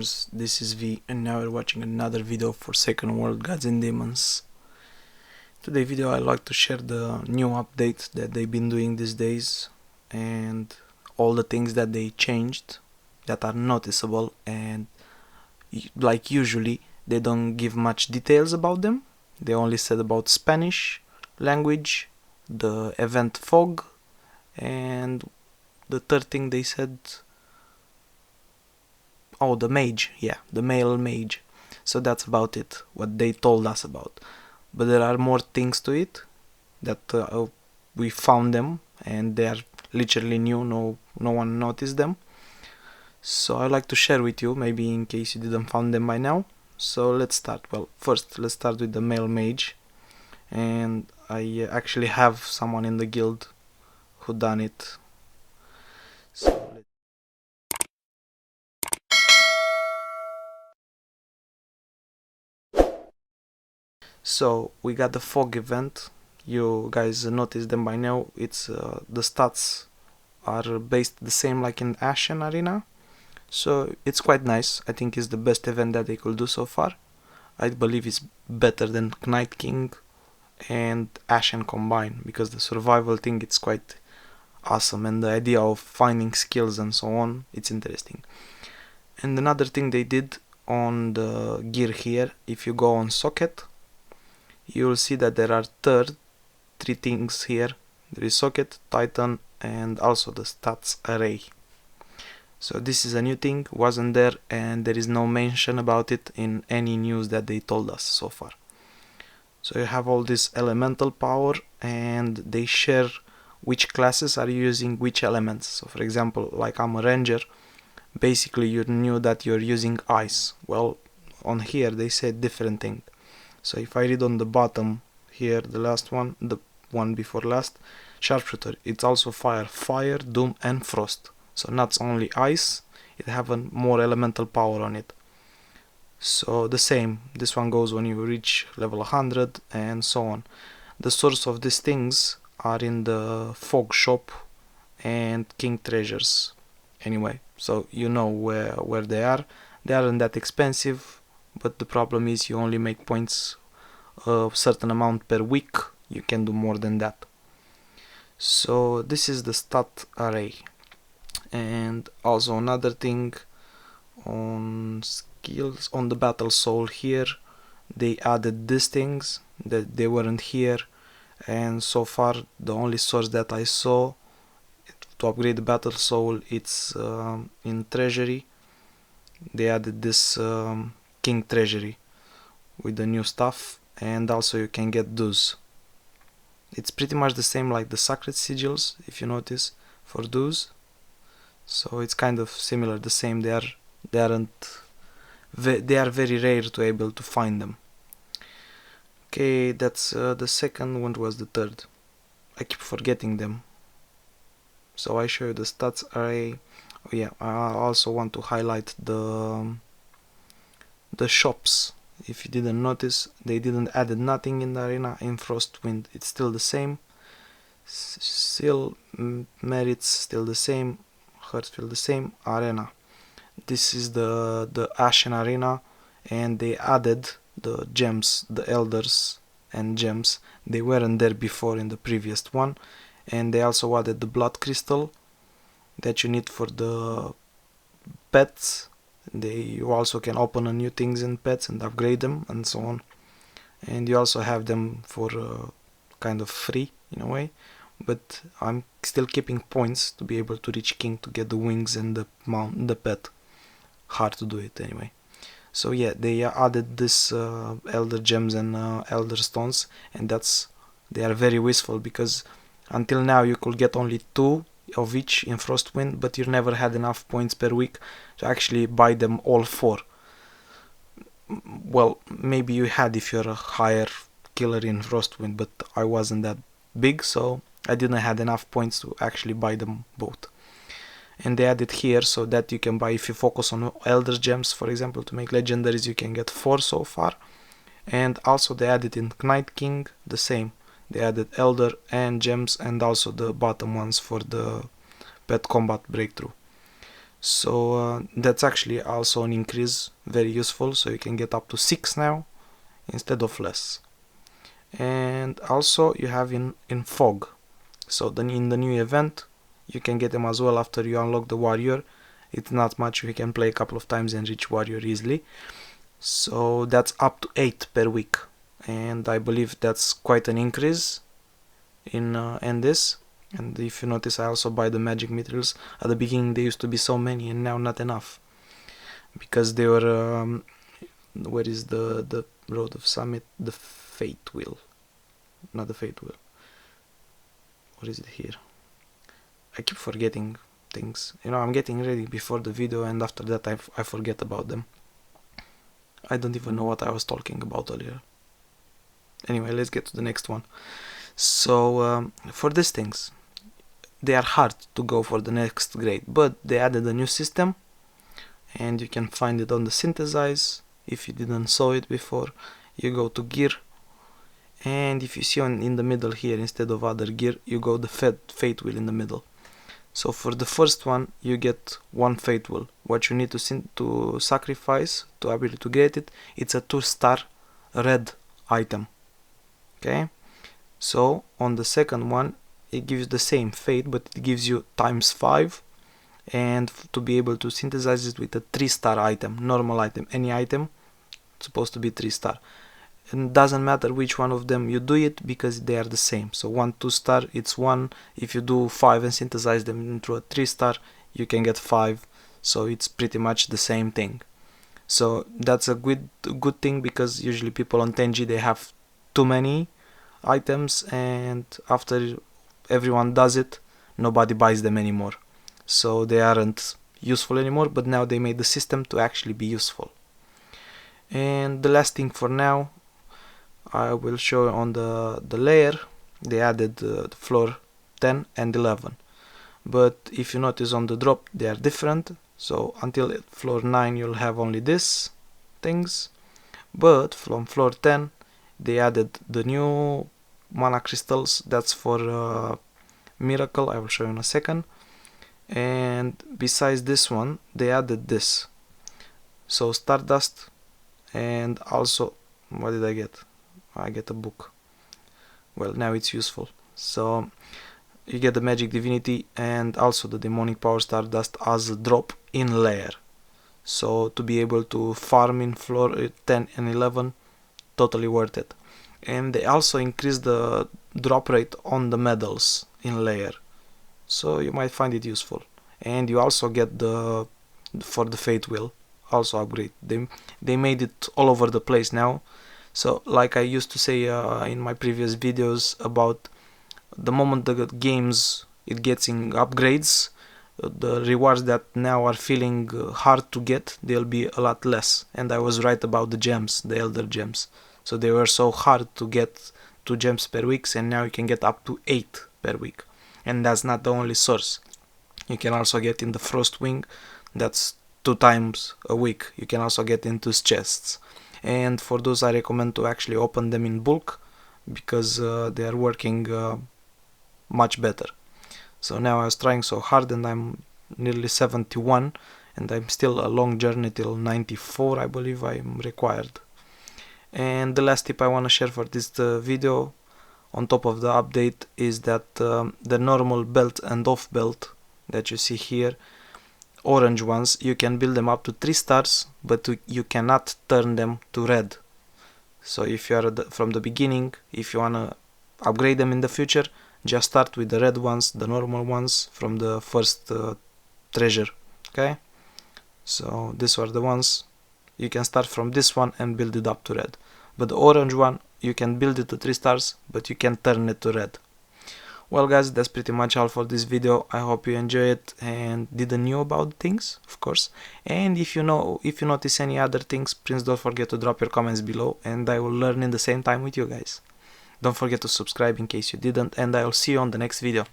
gamers, this is V and now we're watching another video for Second World Gods and Demons. Today's video I like to share the new update that they've been doing these days and all the things that they changed that are noticeable, and like usually they don't give much details about them. They only said about Spanish language, the event fog, and the third thing they said, oh, the mage, yeah, the male mage. So that's about it, what they told us about. But there are more things to it that we found them, and they are literally new, no one noticed them. So I like to share with you, maybe in case you didn't find them by now. So let's start. Well, first let's start with the male mage, and I actually have someone in the guild who done it. So we got the fog event. You guys noticed them by now. It's the stats are based the same like in Ashen Arena, so it's quite nice. I think it's the best event that they could do so far. I believe it's better than Night King and Ashen combined, because the survival thing, it's quite awesome, and the idea of finding skills and so on, it's interesting. And another thing they did on the gear here, if you go on socket, you will see that there are three things here. There is socket, titan, and also the stats array. So this is a new thing, wasn't there, and there is no mention about it in any news that they told us so far. So you have all this elemental power, and they share which classes are using which elements. So for example, like I'm a ranger, basically you knew that you're using ice. Well, on here they said different thing. So if I read on the bottom here, the last one, the one before last, sharpshooter, it's also fire, doom and frost. So not only ice, it have a more elemental power on it. So the same, this one goes when you reach level 100 and so on. The source of these things are in the fog shop and king treasures anyway, so you know where they are. They aren't that expensive, but the problem is you only make points a certain amount per week. You can do more than that. So this is the stat array. And also another thing, on skills, on the battle soul here, they added these things that they weren't here, and so far the only source that I saw to upgrade the battle soul, it's in treasury. They added this king treasury with the new stuff, and also you can get dues. It's pretty much the same like the sacred sigils, if you notice, for dues. So it's kind of similar, the same. They are very rare to able to find them. Okay, that's the second one. Was the third? I keep forgetting them. So I show you the stats array. Oh yeah, I also want to highlight the shops. If you didn't notice, they didn't add nothing in the arena. In Frostwind, it's still the same. Still merits still the same. Heartfield the same. Arena. This is the Ashen Arena, and they added the gems, the elders and gems. They weren't there before in the previous one, and they also added the blood crystal that you need for the pets. You also can open a new things in pets and upgrade them and so on, and you also have them for kind of free in a way, but I'm still keeping points to be able to reach king to get the wings and the pet. Hard to do it anyway. So yeah, they added this elder gems and elder stones, and they are very useful, because until now you could get only 2 of each in Frostwind, but you never had enough points per week to actually buy them all 4. Well, maybe you had if you're a higher killer in Frostwind, but I wasn't that big, so I didn't have enough points to actually buy them both. And they added here so that you can buy, if you focus on elder gems for example to make legendaries, you can get 4 so far. And also they added in Night King the same. They added elder and gems, and also the bottom ones for the pet combat breakthrough. So that's actually also an increase, very useful, so you can get up to 6 now instead of less. And also you have in fog, so then in the new event you can get them as well after you unlock the warrior. It's not much, you can play a couple of times and reach warrior easily. So that's up to 8 per week, and I believe that's quite an increase in this. And if you notice, I also buy the magic materials. At the beginning there used to be so many, and now not enough, because they were where is the road of summit, the fate wheel, not the fate wheel, what is it here? I keep forgetting things, you know, I'm getting ready before the video and after that I forget about them. I don't even know what I was talking about earlier. Anyway, let's get to the next one. So for these things, they are hard to go for the next grade, but they added a new system, and you can find it on the synthesize. If you didn't saw it before, you go to gear, and if you see in the middle here, instead of other gear, you go the fate wheel in the middle. So for the first one you get one fate wheel. What you need to sacrifice to be able to get it, it's a 2-star red item. Okay, so on the second one it gives the same fate, but it gives you ×5, and to be able to synthesize it with a 3-star item, normal item, any item, it's supposed to be 3-star. And doesn't matter which one of them you do it, because they are the same. So 1 2-star, it's 1. If you do 5 and synthesize them into a 3-star, you can get 5. So it's pretty much the same thing. So that's a good thing, because usually people on 10G, they have too many items, and after everyone does it, nobody buys them anymore. So they aren't useful anymore, but now they made the system to actually be useful. And the last thing for now, I will show on the layer. They added the floor 10 and 11, but if you notice on the drop, they are different. So until floor 9 you'll have only these things, but from floor 10 they added the new mana crystals. That's for miracle, I will show you in a second. And besides this one, they added this, so stardust, and also, what did I get? I get a book. Well, now it's useful. So you get the magic divinity and also the demonic power stardust as a drop in layer. So to be able to farm in floor 10 and 11, totally worth it. And they also increase the drop rate on the medals in layer, so you might find it useful. And you also get the for the fate wheel also upgrade. They made it all over the place now. So like I used to say in my previous videos, about the moment the games it gets in upgrades, the rewards that now are feeling hard to get, they'll be a lot less. And I was right about the gems, the elder gems. So they were so hard to get 2 gems per week, and now you can get up to 8 per week. And that's not the only source. You can also get in the frost wing, that's 2 times a week. You can also get into chests. And for those, I recommend to actually open them in bulk, because they are working much better. So now I was trying so hard, and I'm nearly 71, and I'm still a long journey till 94, I believe I'm required. And the last tip I want to share for this video, on top of the update, is that the normal belt and off belt that you see here, orange ones, you can build them up to 3 stars, but you cannot turn them to red. So if you are from the beginning, if you want to upgrade them in the future, just start with the red ones, the normal ones from the first treasure. Okay, so these are the ones. You can start from this one and build it up to red, but the orange one, you can build it to 3 stars, but you can turn it to red. Well guys, that's pretty much all for this video. I hope you enjoy it and didn't know about things, of course. And if you notice any other things, please don't forget to drop your comments below, and I will learn in the same time with you guys. Don't forget to subscribe in case you didn't, and I will see you on the next video.